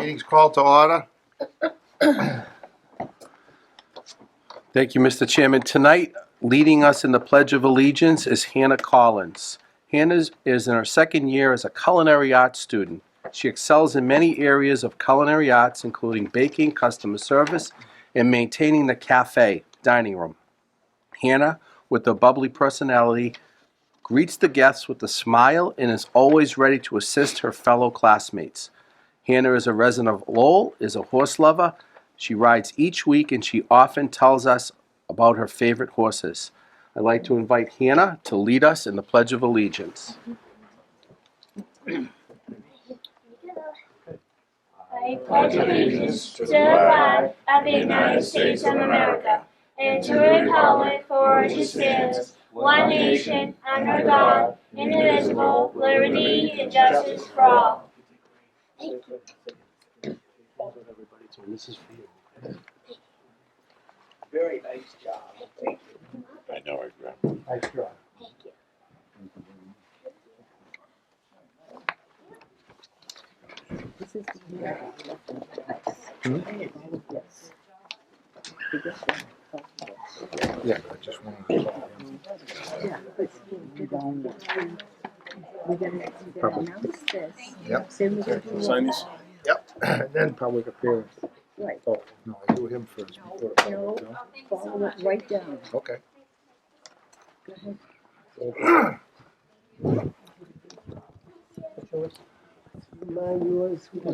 Meeting's called to order. Thank you, Mr. Chairman. Tonight, leading us in the Pledge of Allegiance is Hannah Collins. Hannah is in her second year as a culinary arts student. She excels in many areas of culinary arts, including baking, customer service, and maintaining the cafe dining room. Hannah, with a bubbly personality, greets the guests with a smile and is always ready to assist her fellow classmates. Hannah is a resident of Lowell, is a horse lover. She rides each week and she often tells us about her favorite horses. I'd like to invite Hannah to lead us in the Pledge of Allegiance. I pledge allegiance to the flag of the United States of America and to the republic for which it stands, one nation, under God, indivisible, liberty and justice for all. Thank you. This is for you. Very nice job. Thank you. I know I grabbed. Nice job. Thank you. This is the year yes. Yeah, I just wanted to talk. Yeah, but we're gonna announce this. Yep. Then we're gonna do Sign these? Yep, and then public appearance. right. Oh, no, I do him first. before the No, public, no? follow it right down. Okay. Go ahead.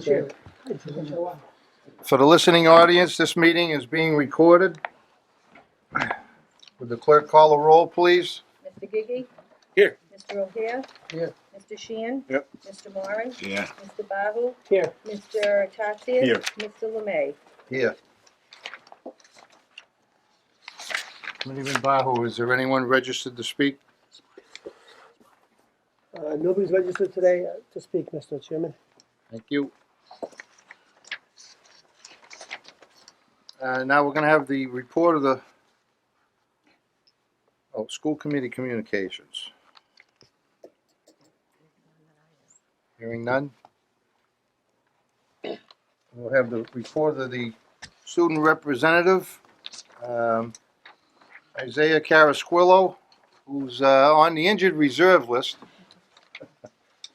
Sure. For the listening audience, this meeting is being recorded. Would the clerk call the roll, please? Mr. Gigi? Here. Mr. O'Hare? Here. Mr. Sheehan? Yep. Mr. Moran? Yeah. Mr. Bahu? Here. Mr. Tatsias? Here. Mr. Lemay? Here. Committeeman Bahu, is there anyone registered to speak? Nobody's registered today to speak, Mr. Chairman. Thank you. Now we're going to have the report of the school committee communications. Hearing none. We'll have the report of the student representative, Isaiah Carasquillo, who's on the injured reserve list.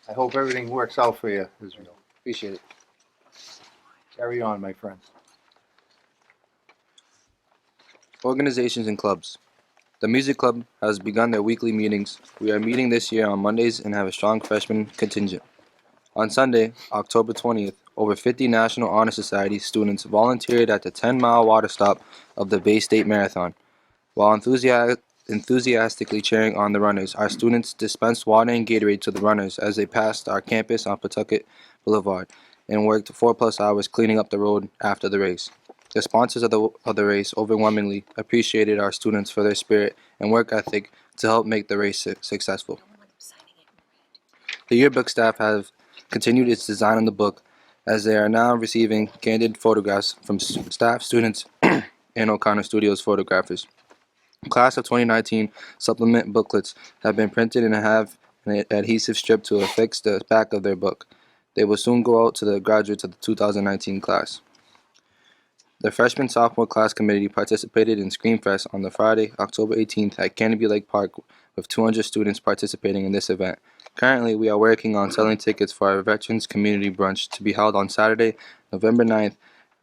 I hope everything works out for you, Israel. Appreciate it. Carry on, my friend. Organizations and clubs. The music club has begun their weekly meetings. We are meeting this year on Mondays and have a strong freshman contingent. On Sunday, October 20th, over 50 National Honor Society students volunteered at the 10-mile water stop of the Bay State Marathon. While enthusiastically cheering on the runners, our students dispensed water and Gatorade to the runners as they passed our campus on Pawtucket Boulevard and worked 4+ hours cleaning up the road after the race. The sponsors of the race overwhelmingly appreciated our students for their spirit and work ethic to help make the race successful. The yearbook staff have continued its design on the book as they are now receiving candid photographs from staff, students, and O'Connor Studios photographers. Class of 2019 supplement booklets have been printed and have an adhesive strip to affix the back of their book. They will soon go out to the graduates of the 2019 class. The freshman-sophomore class committee participated in Screamfest on the Friday, October 18th at Canopy Lake Park with 200 students participating in this event. Currently, we are working on selling tickets for our Veterans Community Brunch to be held on Saturday, November 9th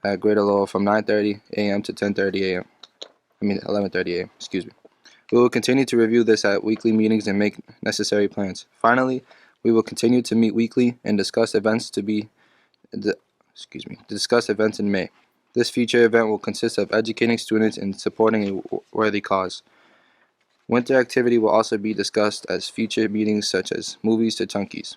at Greater Lowell from 9:30 a.m. to 11:30 a.m. Excuse me. We will continue to review this at weekly meetings and make necessary plans. Finally, we will continue to meet weekly and discuss events discuss events in May. This future event will consist of educating students and supporting a worthy cause. Winter activity will also be discussed as future meetings such as movies to Chunkies.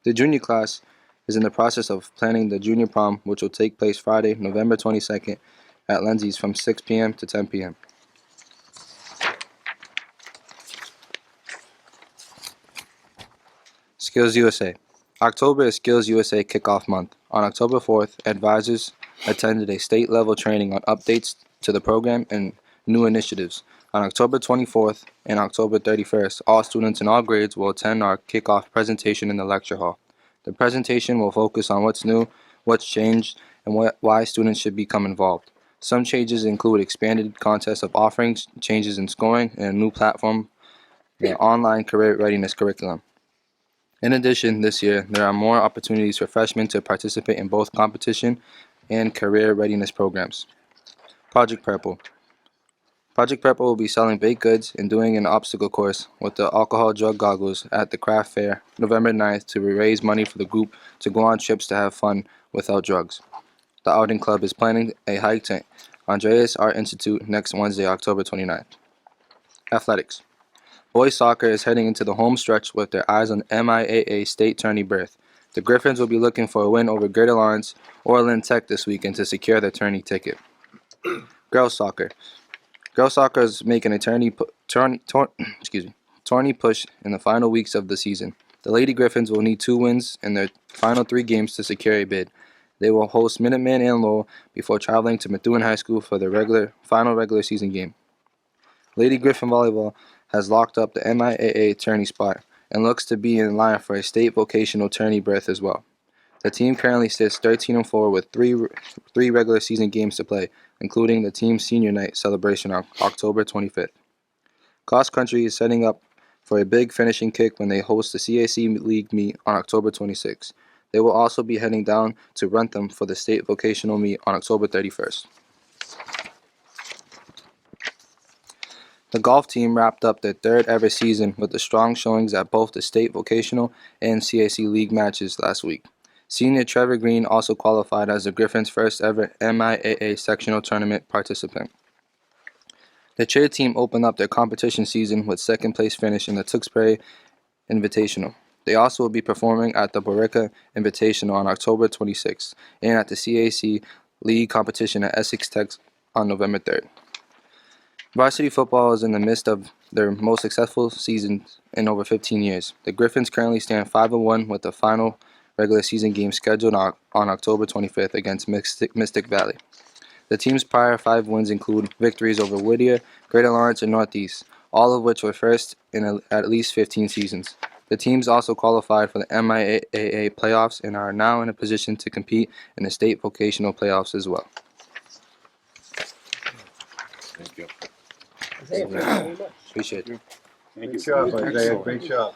The junior class is in the process of planning the junior prom, which will take place Friday, November 22nd at Lindsay's from 6 p.m. to 10 p.m. Skills USA. October is Skills USA Kickoff Month. On October 4th, advisors attended a state-level training on updates to the program and new initiatives. On October 24th and October 31st, all students in all grades will attend our kickoff presentation in the lecture hall. The presentation will focus on what's new what's changed, and why students should become involved. Some changes include expanded contests of offerings, changes in scoring, and a new platform, the online career readiness curriculum. In addition, this year, there are more opportunities for freshmen to participate in both competition and career readiness programs. Project Purple. Project Purple will be selling baked goods and doing an obstacle course with the alcohol drug goggles at the craft fair November 9th to raise money for the group to go on trips to have fun without drugs. The Outing Club is planning a hike to Andreas Art Institute next Wednesday, October 29th. Athletics. Boys soccer is heading into the home stretch with their eyes on MIAA state tourney berth. The Griffins will be looking for a win over Greater Lawrence or Lynn Tech this weekend to secure their tourney ticket. Girls soccer. Girls soccer is making a tourney push in the final weeks of the season. The Lady Griffins will need 2 wins in their final 3 games to secure a bid. They will host Minuteman and Lowell before traveling to Methuen High School for their final regular season game. Lady Griffin Volleyball has locked up the MIAA tourney spot and looks to be in line for a state vocational tourney berth as well. The team currently sits 13-4 with three regular season games to play, including the team's senior night celebration on October 25th. Cross Country is setting up for a big finishing kick when they host the CAC League meet on October 26th. They will also be heading down to Rentham for the state vocational meet on October 31st. The golf team wrapped up their 3rd ever season with the strong showings at both the state vocational and CAC League matches last week. Senior Trevor Green also qualified as the Griffins' first ever MIAA sectional tournament participant. The cheer team opened up their competition season with 2nd place finish in the Tewksbury Invitational. They also will be performing at the Borica Invitational on October 26th and at the CAC League competition at Essex Tech on November 3rd. Varsity football is in the midst of their most successful season in over 15 years. The Griffins currently stand 5-1 with the final regular season game scheduled on October 25th against Mystic Valley. The team's prior 5 wins include victories over Whittier, Greater Lawrence, and Northeast, all of which were first in at least 15 seasons. The teams also qualified for the MIAA playoffs and are now in a position to compete in the state vocational playoffs as well. Thank you. Isaiah, thank you very much. Appreciate it. Thank Great job, Isaiah, great job.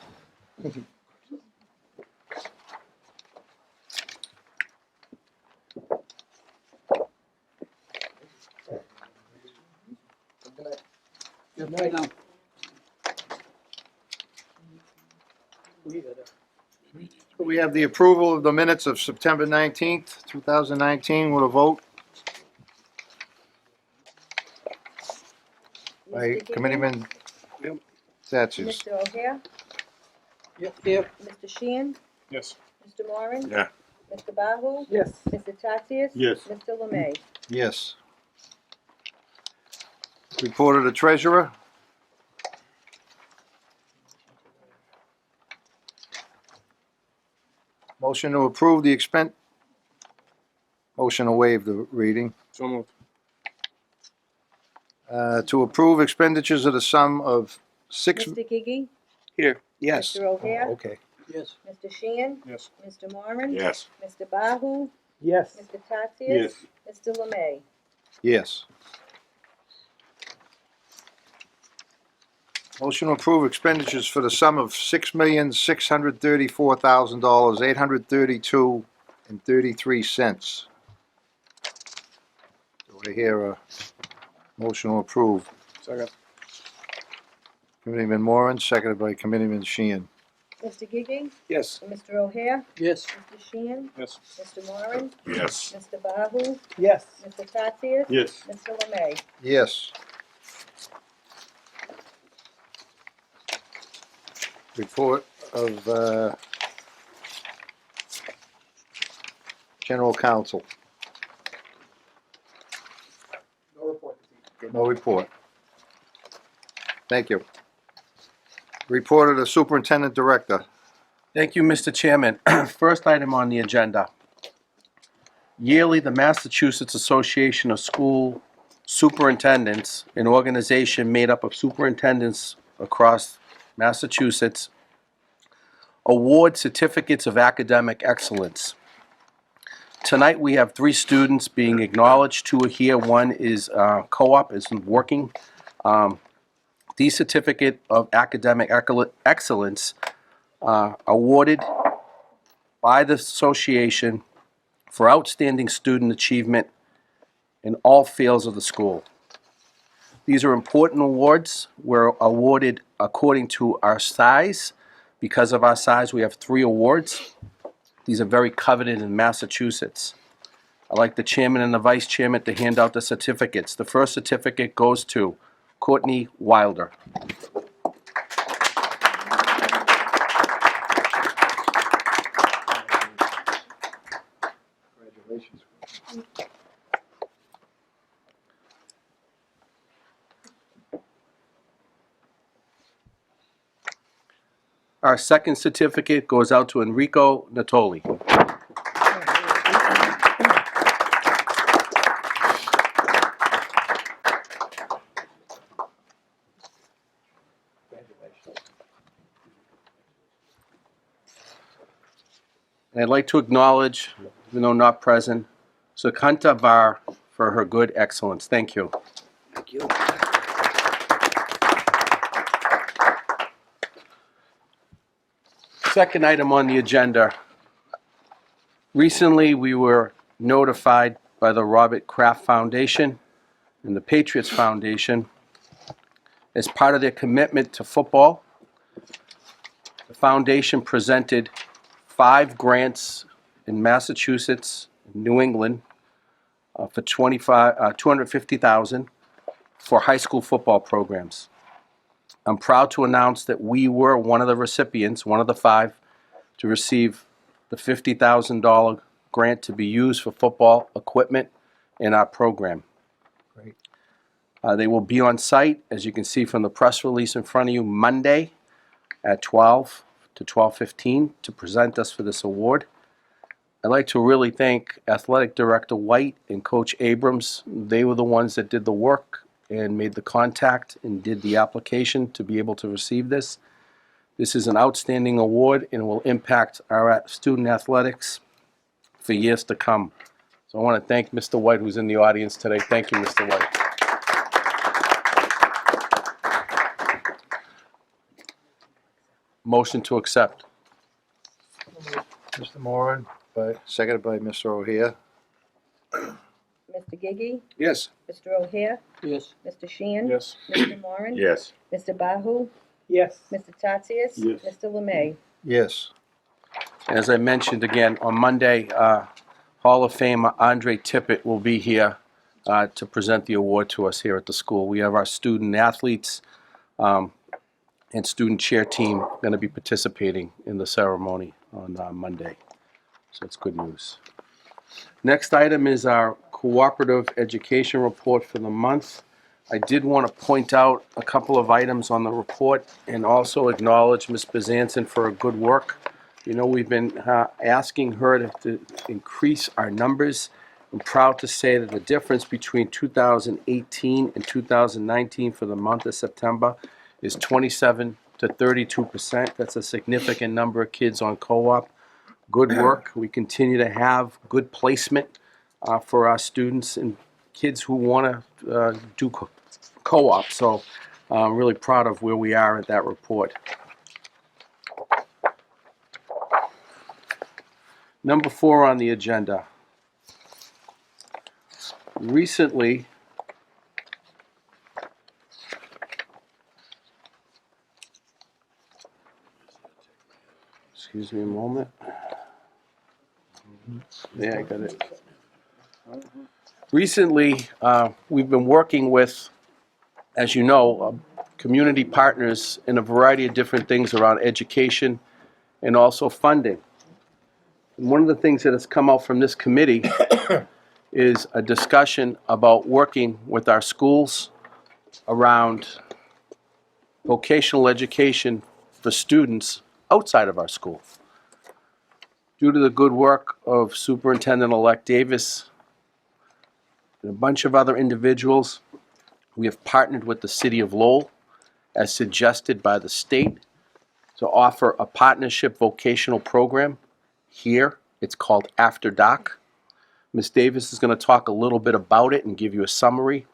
Good night. We have the approval of the minutes of September 19th, 2019 with a vote by Mr. Gigi? Committeeman Thatchers. Mr. O'Hare? Yep, yep. Mr. Sheehan? Yes. Mr. Moran? Yeah. Mr. Bahu? Yes. Mr. Tatsias? Yes. Mr. Lemay? Yes. Report of the treasurer. Motion to approve the motion to waive the reading. So moved. To approve expenditures of the sum of Mr. Gigi? Here, yes. Mr. O'Hare? Okay. Yes. Mr. Sheehan? Yes. Mr. Moran? Yes. Mr. Bahu? Yes. Mr. Tatsias? Yes. Mr. Lemay? Yes. Motion to approve expenditures for the sum of $6,634,832.33. Do I hear a motion to approve? Second. Committeeman Moran, seconded by Committeeman Sheehan. Mr. Gigi? Yes. Mr. O'Hare? Yes. Mr. Sheehan? Yes. Mr. Moran? Yes. Mr. Bahu? Yes. Mr. Tatsias? Yes. Mr. Lemay? Yes. Report of General Counsel. No report this evening. No report. Thank you. Report of the Superintendent Director. Thank you, Mr. Chairman. First item on the agenda. Yearly, the Massachusetts Association of School Superintendents, an organization made up of superintendents across Massachusetts, award certificates of academic excellence. Tonight, we have 3 students being acknowledged. 2 are here. One is co-op, is working. The Certificate of Academic Excellence awarded by the association for outstanding student achievement in all fields of the school. These are important awards. We're awarded according to our size. Because of our size, we have 3 awards. These are very coveted in Massachusetts. I'd like the chairman and the vice chairman to hand out the certificates. The first certificate goes to Courtney Wilder. Congratulations. Our second certificate goes out to Enrico Natoli. And I'd like to acknowledge, even though not present, Sukanta Var for her good excellence. Thank you. Thank you. Second item on the agenda. Recently, we were notified by the Robert Kraft Foundation and the Patriots Foundation as part of their commitment to football. The foundation presented 5 grants in Massachusetts, New England, for $250,000 for high school football programs. I'm proud to announce that we were one of the recipients, one of the 5, to receive the $50,000 grant to be used for football equipment in our program. Great. They will be on site, as you can see from the press release in front of you, Monday at 12 to 12:15 to present us for this award. I'd like to really thank Athletic Director White and Coach Abrams. They were the ones that did the work and made the contact and did the application to be able to receive this. This is an outstanding award and will impact our student athletics for years to come. So I want to thank Mr. White, who's in the audience today. Thank you, Mr. White. Motion to accept. Mr. Moran, seconded by Mr. O'Hare. Mr. Gigi, Yes. Mr. O'Hare, Yes. Mr. Sheehan. Yes. Mr. Moran. Yes. Mr. Bahu, Yes. Mr. Tatsias. Yes. Mr. Lemay. Yes. As I mentioned again, on Monday, Hall of Famer Andre Tippett will be here to present the award to us here at the school. We have our student athletes and student chair team going to be participating in the ceremony on Monday. So it's good news. Next item is our Cooperative Education Report for the month. I did want to point out a couple of items on the report and also acknowledge Ms. Bezanson for her good work. You know, we've been asking her to increase our numbers. I'm proud to say that the difference between 2018 and 2019 for the month of September is 27 to 32%. That's a significant number of kids on co-op. Good work. We continue to have good placement for our students and kids who want to do co-op. So I'm really proud of where we are at that report. Number 4 on the agenda. Recently, excuse me a moment. Yeah, I got it. Recently, we've been working with, as you know, community partners in a variety of different things around education and also funding. And one of the things that has come out from this committee is a discussion about working with our schools around vocational education for students outside of our school. Due to the good work of Superintendent-elect Davis and a bunch of other individuals, we have partnered with the City of Lowell, as suggested by the state, to offer a partnership vocational program here. It's called After Doc. Ms. Davis is going to talk a little bit about it and give you a summary.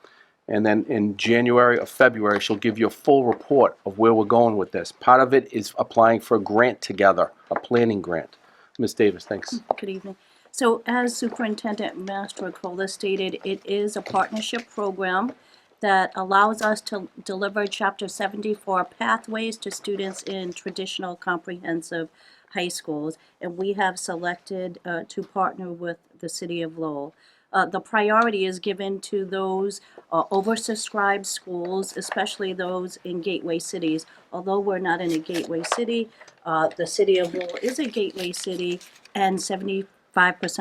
And then in January or February, she'll give you a full report of where we're going with this. Part of it is applying for a grant together, a planning grant. Ms. Davis, thanks. Good evening. So as Superintendent Mastrocola stated, it is a partnership program that allows us to deliver Chapter 74 pathways to students in traditional comprehensive high schools. And we have selected to partner with the City of Lowell. The priority is given to those oversubscribed schools, especially those in gateway cities. Although we're not in a gateway city, the City of Lowell is a gateway city, and 75%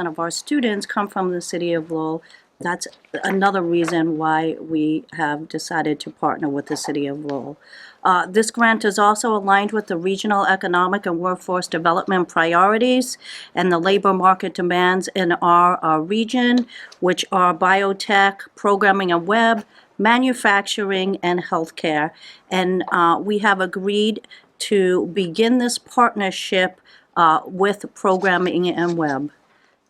of our students come from the City of Lowell. That's another reason why we have decided to partner with the City of Lowell. This grant is also aligned with the regional economic and workforce development priorities and the labor market demands in our region, which are biotech, programming and web, manufacturing, and healthcare. And we have agreed to begin this partnership with programming and web.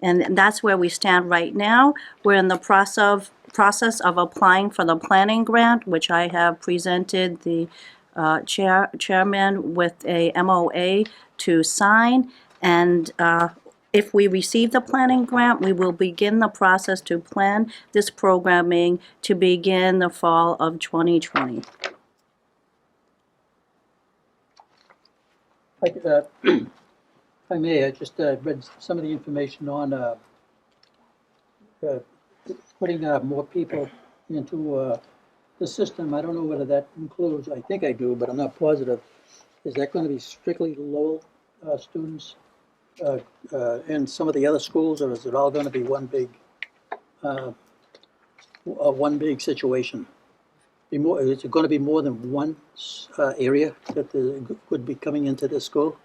And that's where we stand right now. We're in the process of applying for the planning grant, which I have presented the chairman with a MOA to sign. And if we receive the planning grant, we will begin the process to plan this programming to begin the fall of 2020. If I may, I just read some of the information on putting more people into the system. I don't know whether that includes, I think I do, but I'm not positive. Is that going to be strictly Lowell students and some of the other schools, or is it all going to be one big situation? Is it going to be more than one area that could be coming into this school?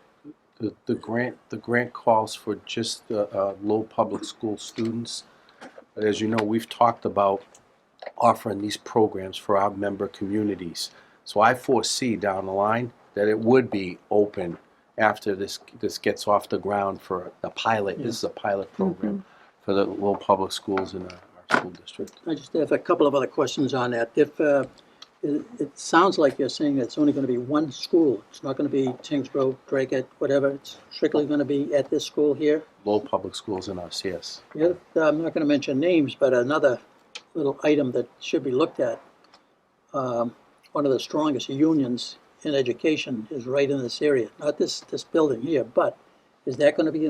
The grant calls for just Lowell Public School students. But as you know, we've talked about offering these programs for our member communities. So I foresee down the line that it would be open after this gets off the ground for a pilot. Yeah. This is a pilot program for the Lowell Public Schools in our school district. I just have a couple of other questions on that. If it sounds like you're saying it's only going to be one school. It's not going to be Tingsboro, Dracut, whatever. It's strictly going to be at this school here. Lowell Public Schools in us, yes. Yeah, I'm not going to mention names, but another little item that should be looked at. One of the strongest unions in education is right in this area. Not this building here, but is that going to be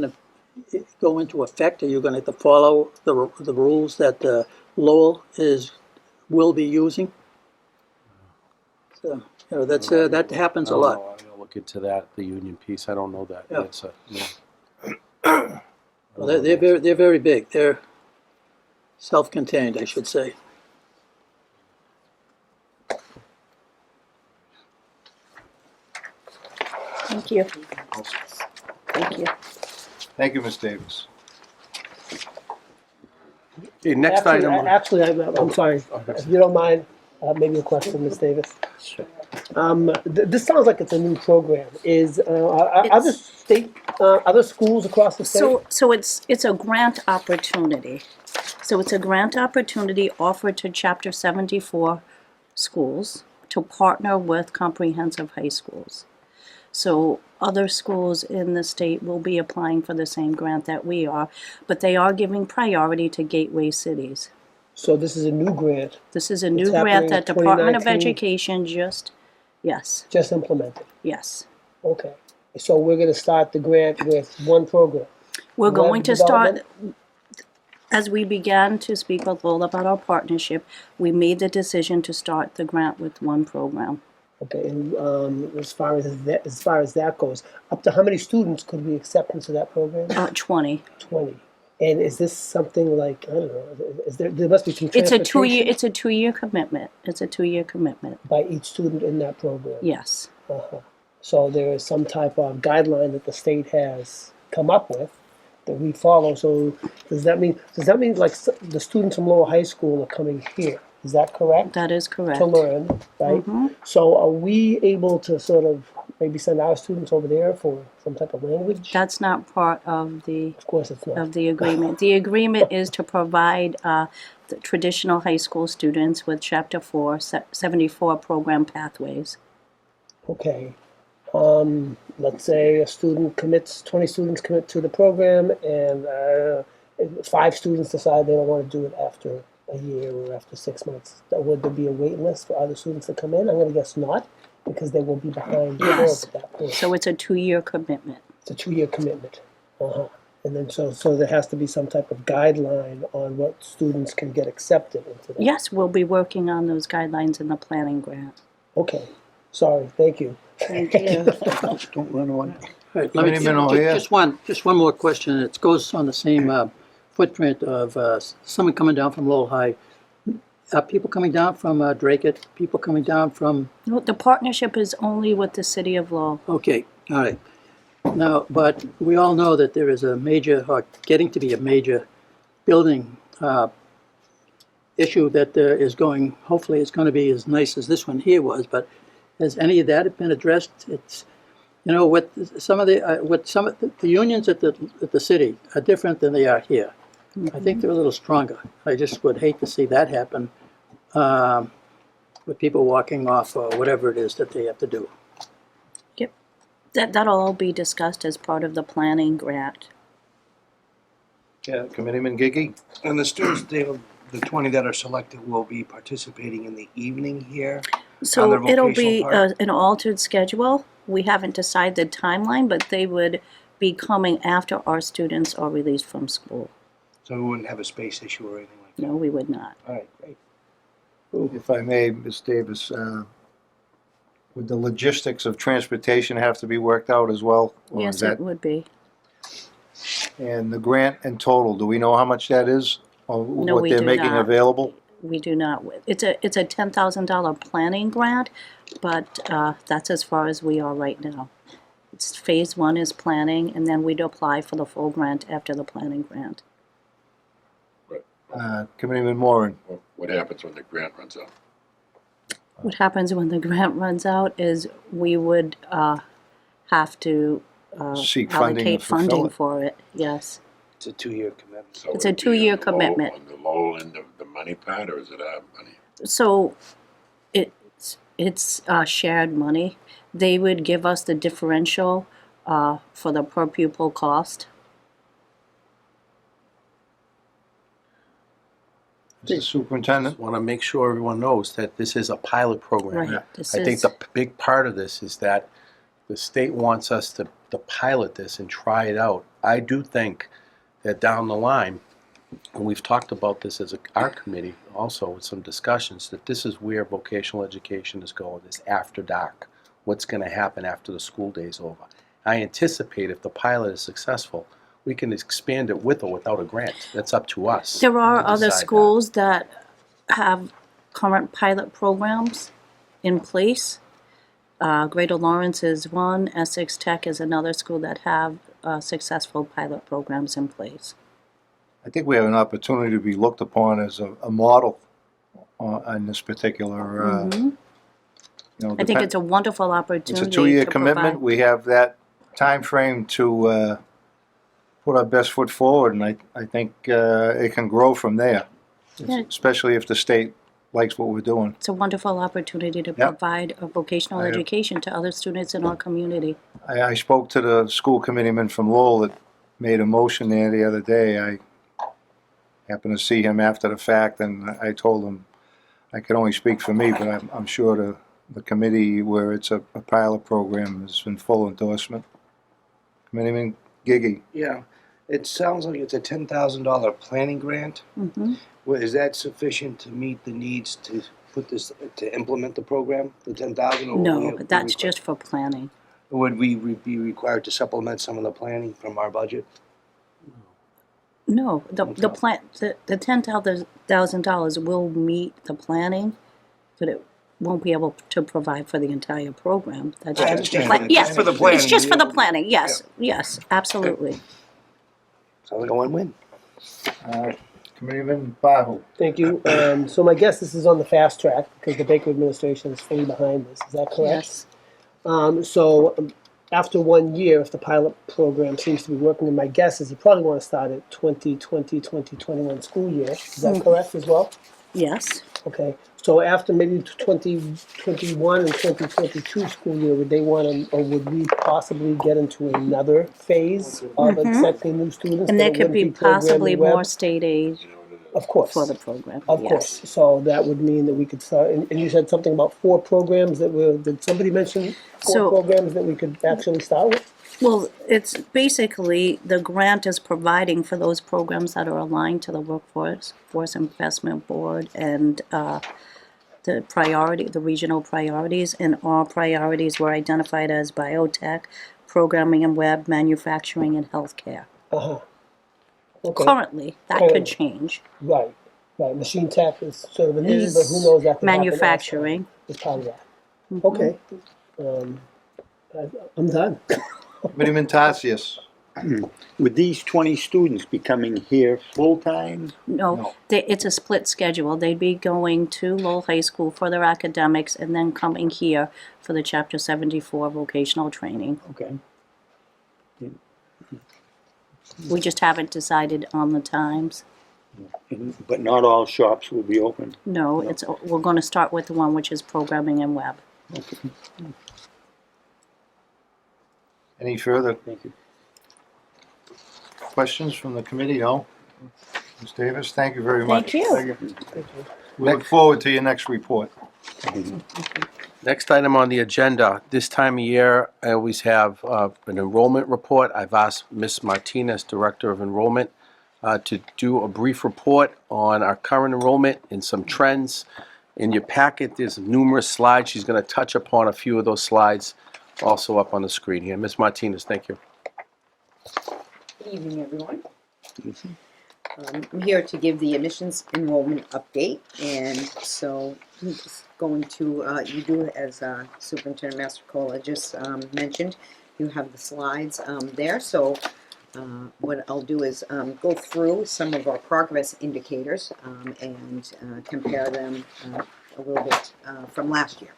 go into effect? Are you going to have to follow the rules that Lowell will be using? So, that happens a lot. I'll look into that, the union piece. I don't know that. Yeah. It's Well, they're very big. They're self-contained, I should say. Thank you. Thank you. Thank you, Ms. Davis. Okay, next item. Actually, I'm sorry, if you don't mind, maybe a question, Ms. Davis. Sure. This sounds like it's a new program. Are other schools across the state? So it's a grant opportunity. So it's a grant opportunity offered to Chapter 74 schools to partner with comprehensive high schools. So other schools in the state will be applying for the same grant that we are, but they are giving priority to gateway cities. So this is a new grant, This is a new It's grant happening that in Department of 2019? Education yes, just implemented. yes. Okay. So we're going to start the grant with one program. We're Web going to start, development? as we began to speak with Lowell about our partnership, we made the decision to start the grant with one program. Okay, and as far as that goes, up to how many students could we accept into that program? 20. 20. And is this something like, I don't know, there must be some It's a transportation it's a 2-year commitment. It's a 2-year commitment. by each student in that program? Yes. Uh-huh. So there is some type of guideline that the state has come up with that we follow. So does that mean like the students from Lowell High School are coming here? Is that correct? That is correct. To learn, right? Mhm. So are we able to sort of maybe send our students over there for some type of language? That's not part of the Of course it's not. agreement. The agreement is to provide the traditional high school students with Chapter 4, 74 program pathways. Okay. Let's say 20 students commit to the program, and 5 students decide they don't want to do it after a year or after 6 months. Would there be a wait list for other students to come in? I'm going to guess not, because they will be behind the Yes. curve at that point. So it's a 2-year commitment. It's a 2-year commitment. And then so there has to be some type of guideline on what students can get accepted into that. Yes, we'll be working on those guidelines in the planning grant. Okay. Sorry. Thank you. Thank you. Don't run away. Committeeman over here. Just one more question. It goes on the same footprint of someone coming down from Lowell High. People coming down from Dracut, people coming down from, No, the partnership is only with the city of Lowell. okay, all right. Now, but we all know that there is a major, or getting to be a major building issue that is going, hopefully it's going to be as nice as this one here was, but has any of that been addressed? It's, you know, with some of the unions at the city are different than they are here. I think they're a little stronger. I just would hate to see that happen with people walking off or whatever it is that they have to do. Yep. That'll all be discussed as part of the planning grant. Yeah, Committeeman Gigi? And the students, the 20 that are selected will be participating in the evening here? So On the it'll vocational be part? an altered schedule. We haven't decided the timeline, but they would be coming after our students are released from school. So we wouldn't have a space issue or anything like that? No, we would not. All right, great. If I may, Ms. Davis, would the logistics of transportation have to be worked out as well? Or Yes, is that- it would be. And the grant in total, do we know how much that is? Or No, what we they're do making not. available? We do not. It's a $10,000 planning grant, but that's as far as we are right now. It's phase 1 is planning, and then we'd apply for the full grant after the planning grant. Committeeman Moran? What happens when the grant runs out? What happens when the grant runs out is we would have to Seek funding to allocate fulfill funding it. for it, yes. It's a 2-year commitment. So It's a it'd be on 2-year the low- commitment. On the low end of the money part, or is it our money? So it's shared money. They would give us the differential for the per pupil cost. Mr. Superintendent? Want to make sure everyone knows that this is a pilot program. Right. This I think is- the big part of this is that the state wants us to pilot this and try it out. I do think that down the line, and we've talked about this as our committee also with some discussions, that this is where vocational education is going, is after dark. What's going to happen after the school day's over? I anticipate if the pilot is successful, we can expand it with or without a grant. That's up to us. There are to other decide that. schools that have current pilot programs in place. Greater Lawrence is one, Essex Tech is another school that have successful pilot programs in place. I think we have an opportunity to be looked upon as a model on this particular, Mhm. you know, I think it's a wonderful opportunity it's a 2-year to commitment. provide- We have that time frame to put our best foot forward, and I think it can grow from there, Yeah. especially if the state likes what we're doing. It's a wonderful opportunity to Yep. provide a vocational I- education to other students in our community. I spoke to the school committeeman from Lowell that made a motion there the other day. I happened to see him after the fact, and I told him I could only speak for me, but I'm sure the committee, where it's a pilot program, is in full endorsement. Committeeman Gigi? Yeah, it sounds like it's a $10,000 planning grant. Mhm. Well, is that sufficient to meet the needs to put this, to implement the program, the 10,000? or No, would we but that's require- just for planning. Would we be required to supplement some of the planning from our budget? No, the Okay. plan, the $10,000 will meet the planning, but it won't be able to provide for the entire program. That's I just understand. plan- It's yes, just for the planning. It's just for the planning, yes, yes, absolutely. Sounds like a win-win. Committeeman Bahu? Thank you. So my guess this is on the fast track because the Baker administration is fully behind this. Is that correct? Yes. After 1 year, if the pilot program seems to be working, and my guess is you probably want to start at 2020, 2021 school year. Is that correct as well? Yes. Okay, so after maybe 2021 and 2022 school year, would they want to, or would we possibly get into another phase of accepting new students? And that there it could wouldn't be possibly programming web? more state aid Of course. for the program. Of Yes. course, so that would mean that we could start, and you said something about 4 programs that were, did somebody mention 4 So- programs that we could actually start with? Well, it's basically, the grant is providing for those programs that are aligned to the Workforce Investment Board and the regional priorities, and all priorities were identified as biotech, programming and web, manufacturing, and healthcare. Uh-huh. Okay, Currently, that Currently. could change. right, machine tech is sort of a need, Is but who knows, that could happen also. manufacturing. Is part of that. Okay. I'm done. Committeeman Tatsias. Would these 20 students be coming here full-time? No, it's a split schedule. They'd be going to Lowell High School for their academics and then coming here for the Chapter 74 vocational training. Okay. We just haven't decided on the times. But not all shops will be open? No, we're gonna start with the one which is programming and web. Okay, Any further thank you. questions from the committee? No? Ms. Davis, thank you very much. Thank you. We look forward to your next report. Next item on the agenda, this time of year, I always have an enrollment report. I've asked Ms. Martinez, Director of Enrollment, to do a brief report on our current enrollment and some trends. In your packet, there's numerous slides. She's going to touch upon a few of those slides also up on the screen here. Ms. Martinez, thank you. Good evening, everyone. I'm here to give the admissions enrollment update, and so I'm just going to, you do, as Superintendent Mastrocola just mentioned, you have the slides there, so what I'll do is go through some of our progress indicators and compare them a little bit from last year.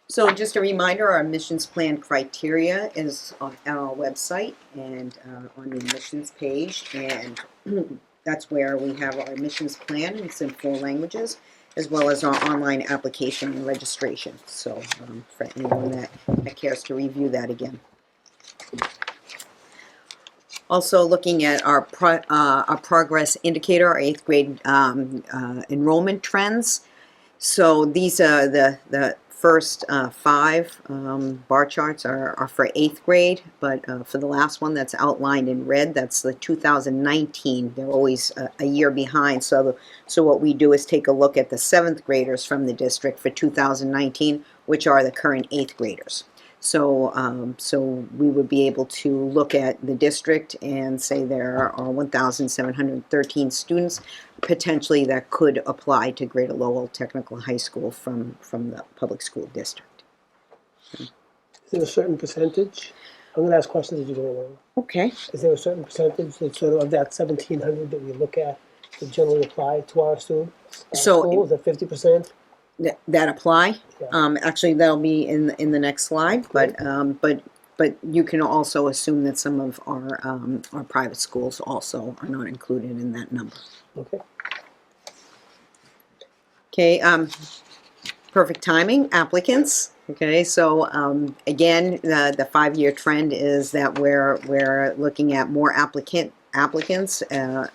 So just a reminder, our admissions plan criteria is on our website and on the admissions page, and that's where we have our admissions plan. It's in 4 languages, as well as our online application and registration. So for anyone that cares to review that again. Also looking at our progress indicator, our 8th grade enrollment trends. So these are the first 5 bar charts are for 8th grade, but for the last one that's outlined in red, that's the 2019. They're always a year behind. So what we do is take a look at the 7th graders from the district for 2019, which are the current 8th graders. So we would be able to look at the district and say there are 1,713 students potentially that could apply to Greater Lowell Technical High School from the public school district. Is there a certain percentage? I'm gonna ask questions as you go along. Okay. Is there a certain percentage that sort of that 1,700 that we look at that generally apply to our students? So- Is that 50%? That apply. Yeah. Actually, that'll be in the next slide, but you can also assume that some of our private schools also are not included in that number. Okay. Okay, perfect timing, applicants. Okay, so again, the 5-year trend is that we're looking at more applicants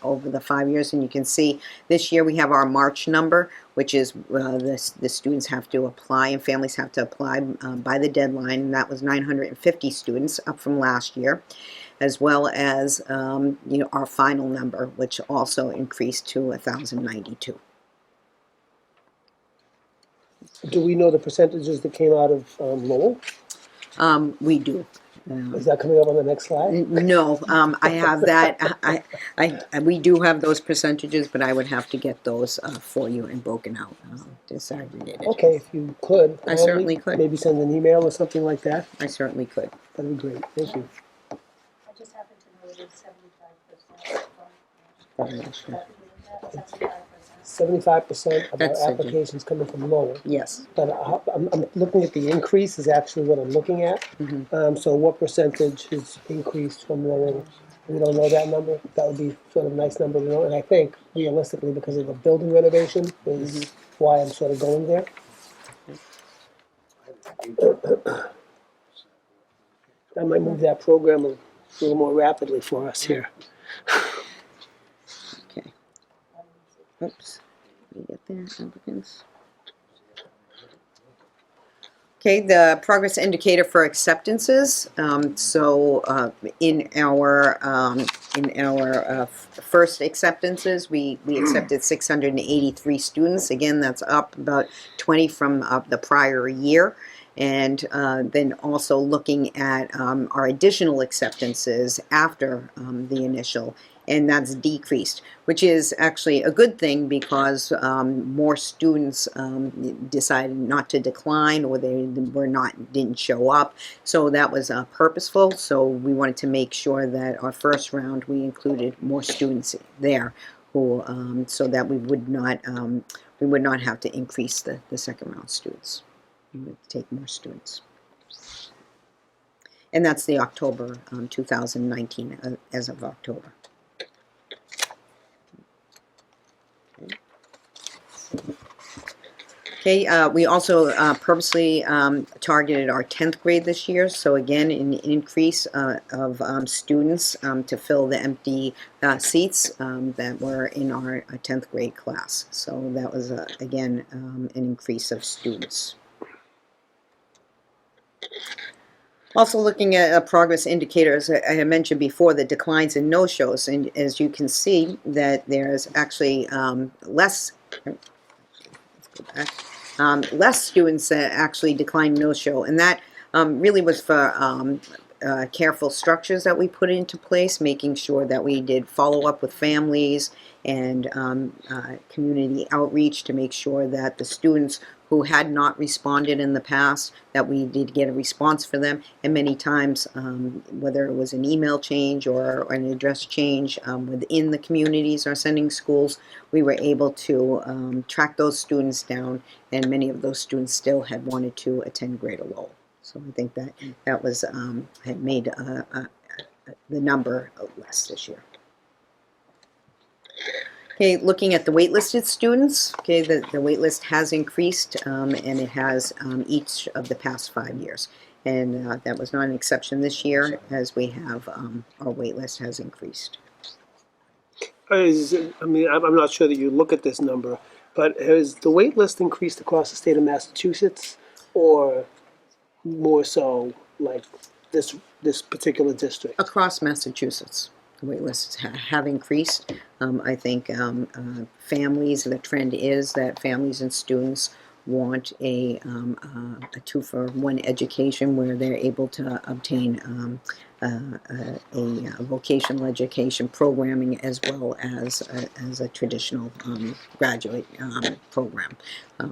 over the 5 years, and you can see this year we have our March number, which is the students have to apply and families have to apply by the deadline, and that was 950 students, up from last year, as well as our final number, which also increased to 1,092. Do we know the percentages that came out of Lowell? We do. Is that coming up on the next slide? No, I have that. We do have those percentages, but I would have to get those for you and broken out, disaggregated. Okay, if you could. I certainly could. Maybe send an email or something like that. I certainly could. That'd be great. Thank you. I just happen to know it is 75%. 75% of That's our it, yeah. applications coming from Lowell. Yes. But I'm looking at the increase is actually what I'm looking at. Mhm. So what percentage is increased from Lowell? We don't know that number. That would be sort of a nice number to know. And I think realistically, because of the building renovation, is why I'm sort of going there. I might move that program a little more rapidly for us here. Okay. Oops. Let me get there, applicants. Okay, the progress indicator for acceptances. In our first acceptances, we accepted 683 students. Again, that's up about 20 from the prior year. And then also looking at our additional acceptances after the initial, and that's decreased, which is actually a good thing because more students decided not to decline, or they didn't show up. So that was purposeful. So we wanted to make sure that our first round we included more students there, who so that we would not have to increase the second round students. We would take more students. And that's the October 2019 as of October. Okay, we also purposely targeted our 10th grade this year. So again, an increase of students to fill the empty seats that were in our 10th grade class. So that was, again, an increase of students. Also looking at progress indicators, I had mentioned before the declines in no-shows, and as you can see that there's actually less students that actually declined no-show, and that really was for careful structures that we put into place, making sure that we did follow-up with families and community outreach to make sure that the students who had not responded in the past, that we did get a response for them. And many times, whether it was an email change or an address change within the communities or sending schools, we were able to track those students down, and many of those students still had wanted to attend Greater Lowell. So I think that was had made the number less this year. Okay, looking at the waitlisted students, okay, the waitlist has increased, and it has each of the past 5 years. And that was not an exception this year, as we have, our waitlist has increased. I'm not sure that you look at this number, but has the wait list increased across the state of Massachusetts, or more so like this particular district? Across Massachusetts, the wait lists have increased. I think families, the trend is that families and students want a 2-for-1 education where they're able to obtain a vocational education programming as well as a traditional graduate program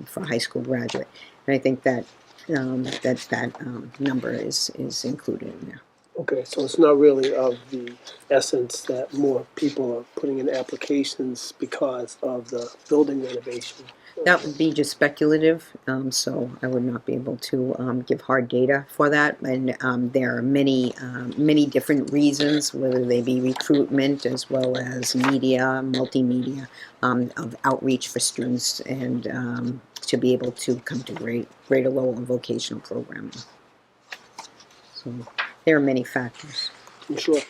for high school graduate. And I think that that number is included in there. Okay, so it's not really of the essence that more people are putting in applications because of the building renovation. That would be just speculative, so I would not be able to give hard data for that. And there are many different reasons, whether they be recruitment as well as media, multimedia, of outreach for students and to be able to come to Greater Lowell vocational programming. So there are many factors. I'm sure.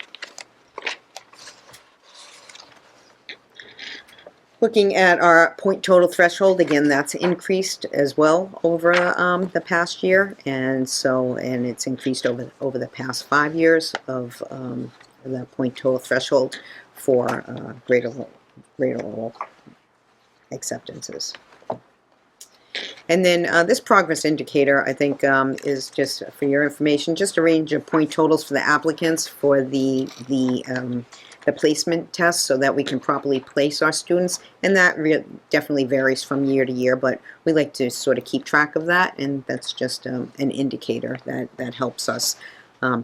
Looking at our point total threshold, again, that's increased as well over the past year, and it's increased over the past 5 years of the point total threshold for Greater Lowell acceptances. And then this progress indicator, I think, is just for your information, just a range of point totals for the applicants for the placement test, so that we can properly place our students. And that definitely varies from year to year, but we like to sort of keep track of that, and that's just an indicator that helps us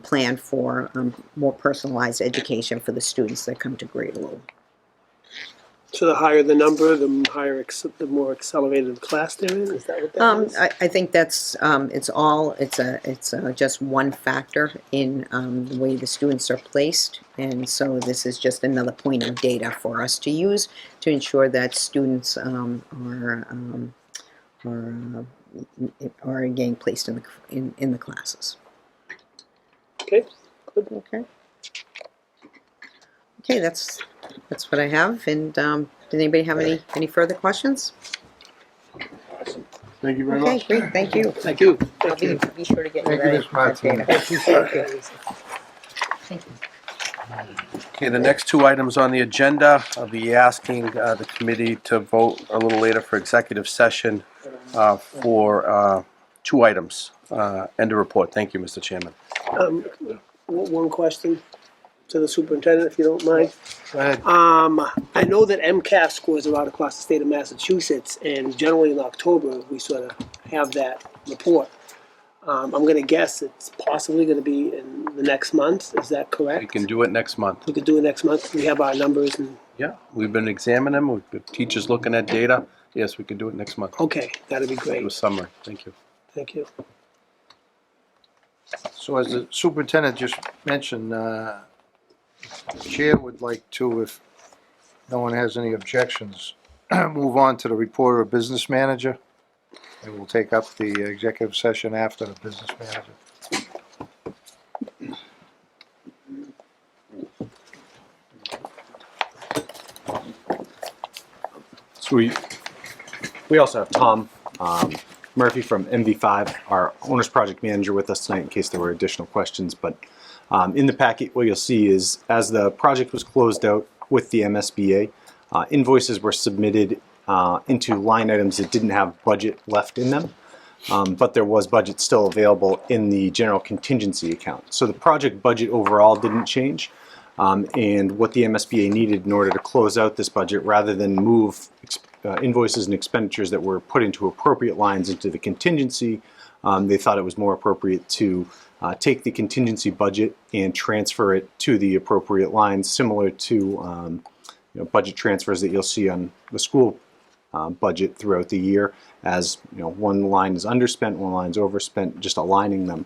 plan for more personalized education for the students that come to Greater Lowell. So the higher the number, the more accelerated class they're in, is that what that is? I think that's, it's just one factor in the way the students are placed. And so this is just another point of data for us to use to ensure that students are getting placed in the classes. Okay, good. Okay. Okay, that's what I have. And did anybody have any further questions? Thank you very Okay, much. great, thank you. Thank you. I'll be sure to get you Thank you, that Ms. Martinez. data. Appreciate it. Thank you. Okay, the next two items on the agenda, I'll be asking the committee to vote a little later for executive session for two items. End of report. Thank you, Mr. Chairman. One question to the superintendent, if you don't mind. Go ahead. I know that MCAS scores are out across the state of Massachusetts, and generally in October, we sort of have that report. I'm gonna guess it's possibly gonna be in the next month, is that correct? We can do it next month. We could do it next month, we have our numbers and, Yeah, we've been examining them, we've got teachers looking at data. Yes, we can do it next month. okay, that'd be Do a great, summary. Thank you. thank you. So as the superintendent just mentioned, the chair would like to, if no one has any objections, move on to the report of business manager. And we'll take up the executive session after the business manager. So we also have Tom Murphy from MV5, our owner's project manager, with us tonight in case there were additional questions. But in the packet, what you'll see is as the project was closed out with the MSBA, invoices were submitted into line items that didn't have budget left in them, but there was budget still available in the general contingency account. So the project budget overall didn't change, and what the MSBA needed in order to close out this budget, rather than move invoices and expenditures that were put into appropriate lines into the contingency, they thought it was more appropriate to take the contingency budget and transfer it to the appropriate lines, similar to budget transfers that you'll see on the school budget throughout the year, as one line is underspent, one line is overspent, just aligning them.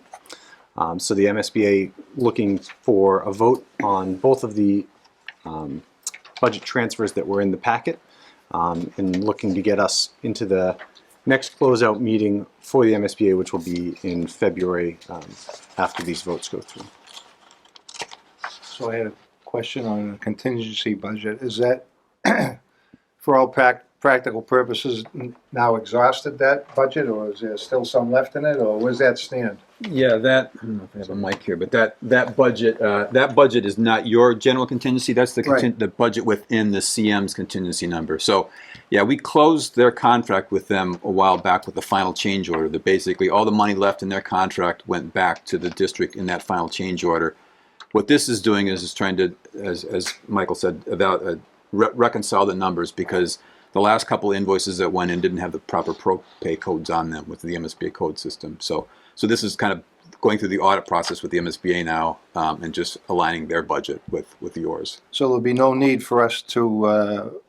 So the MSBA looking for a vote on both of the budget transfers that were in the packet, and looking to get us into the next closeout meeting for the MSBA, which will be in February after these votes go through. So I had a question on the contingency budget. Is that, for all practical purposes, now exhausted that budget, or is there still some left in it, or where's that stand? Yeah, that, I don't know if I have a mic here, but that budget is not your general contingency. That's the Right. the budget within the CM's contingency number. So, yeah, we closed their contract with them a while back with the final change order. That basically all the money left in their contract went back to the district in that final change order. What this is doing is trying to, as Michael said, about reconcile the numbers, because the last couple of invoices that went in didn't have the proper pro-pay codes on them with the MSBA code system. So this is kind of going through the audit process with the MSBA now, and just aligning their budget with yours. So there'll be no need for us to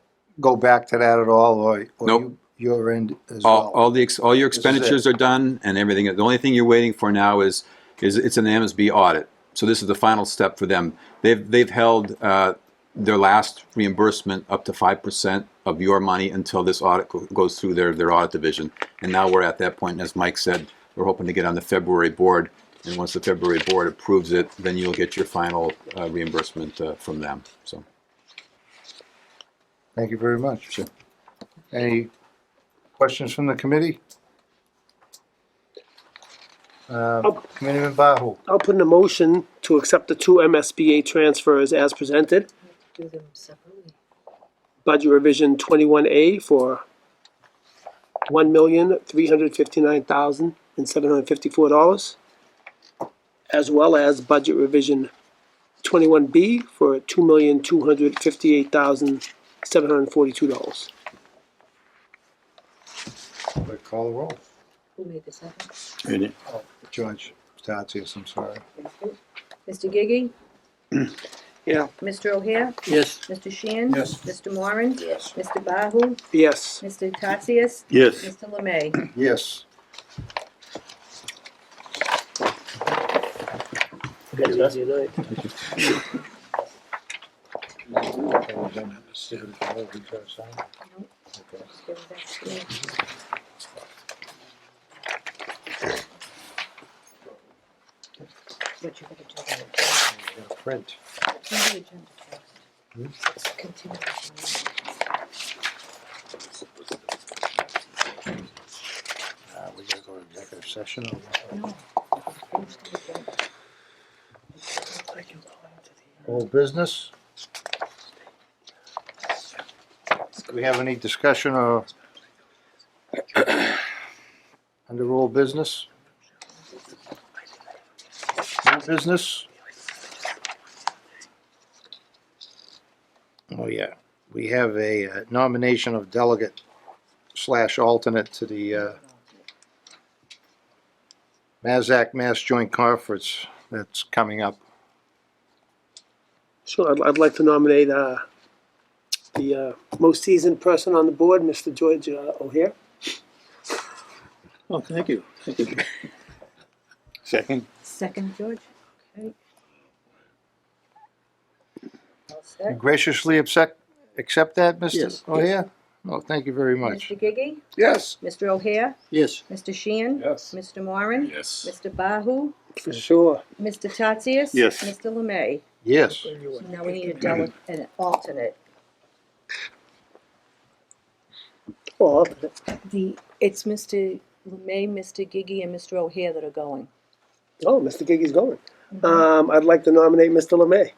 go back to that at all, or Nope. your end as well? All your expenditures it. are done and everything. The only thing you're waiting for now is it's an MSB audit. So this is the final step for them. They've held their last reimbursement up to 5% of your money until this audit goes through their audit division. And now we're at that point, and as Mike said, we're hoping to get on the February board. And once the February board approves it, then you'll get your final reimbursement from them. So, Thank you very much. Sure. Any questions from the committee? Committeeman Bahu. I'll put in a motion to accept the two MSBA transfers as presented. Do them separately. Budget revision 21A for $1,359,754, as well as budget revision 21B for $2,258,742. Clerk, call the roll. Who made the second? George Statius, I'm sorry. Thank you. Mr. Gigi? Yeah. Mr. O'Hare? Yes. Mr. Sheehan? Yes. Mr. Moran? Yes. Mr. Bahu? Yes. Mr. Tatsias? Yes. Mr. Lemay? Yes. What you gotta do? Print. Do the agenda first. Continue. We gotta go to executive session or what? No. Old business? Do we have any discussion or under old business? New business? Oh, yeah. We have a nomination of delegate / alternate to the Mazak Mass Joint Conference that's coming up. Sure, I'd like to nominate the most seasoned person on the board, Mr. George O'Hare. Oh, thank you. Thank you. Second. Second, George? Okay. All You set. graciously accept that, Mr. Yes. O'Hare? Oh, thank you very much. Mr. Gigi? Yes. Mr. O'Hare? Yes. Mr. Sheehan? Yes. Mr. Moran? Yes. Mr. Bahu? For sure. Mr. Tatsias? Yes. Mr. Lemay? Yes. So now we need a delegate, an alternate. Well, It's Mr. Lemay, Mr. Gigi, and Mr. O'Hare that are going. oh, Mr. Gigi's going. I'd like to nominate Mr. LeMay.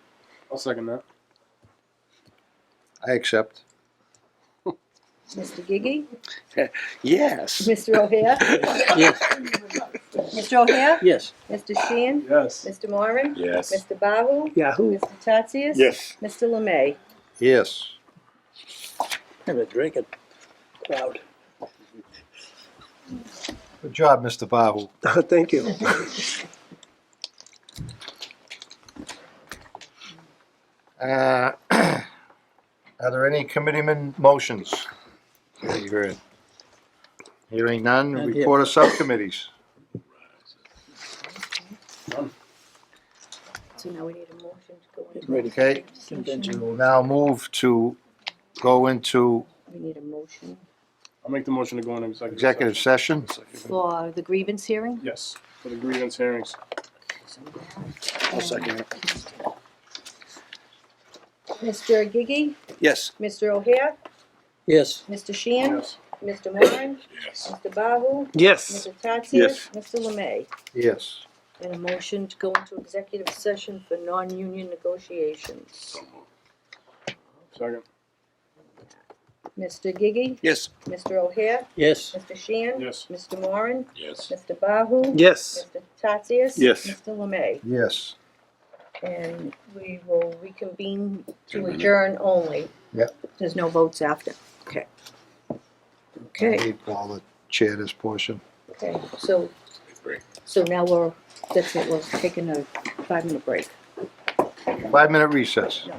I'll second that. I accept. Mr. Gigi? Yes. Mr. O'Hare? Yes. Mr. O'Hare? Yes. Mr. Sheehan? Yes. Mr. Moran? Yes. Mr. Bahu? Yahoo. Mr. Tatsias? Yes. Mr. Lemay? Yes. Have a drinking crowd. Good job, Mr. Bahu. Thank you. Are there any committeeman motions? Hearing none, None here. report of subcommittees. So now we need a motion to go into. Ready. Okay, we will now move to go into We need a motion I'll make the motion to go into executive session. for the grievance hearing. Yes, for the grievance hearings. I'll second it. Mr. Gigi? Yes. Mr. O'Hare? Yes. Mr. Sheehan? Yes. Mr. Moran? Yes. Mr. Bahu? Yes. Mr. Tatsias? Yes. Mr. Lemay? Yes. And a motion to go into executive session for non-union negotiations. So moved. Second. Mr. Gigi? Yes. Mr. O'Hare? Yes. Mr. Sheehan? Yes. Mr. Moran? Yes. Mr. Bahu? Yes. Mr. Tatsias? Yes. Mr. Lemay? Yes. And we will reconvene 10 to minutes. adjourn only. Yep. There's no votes after. Okay. I Okay, need Paul to chair this portion. okay, so Break. now that's it, we're taking a 5-minute break. 5-minute recess. No,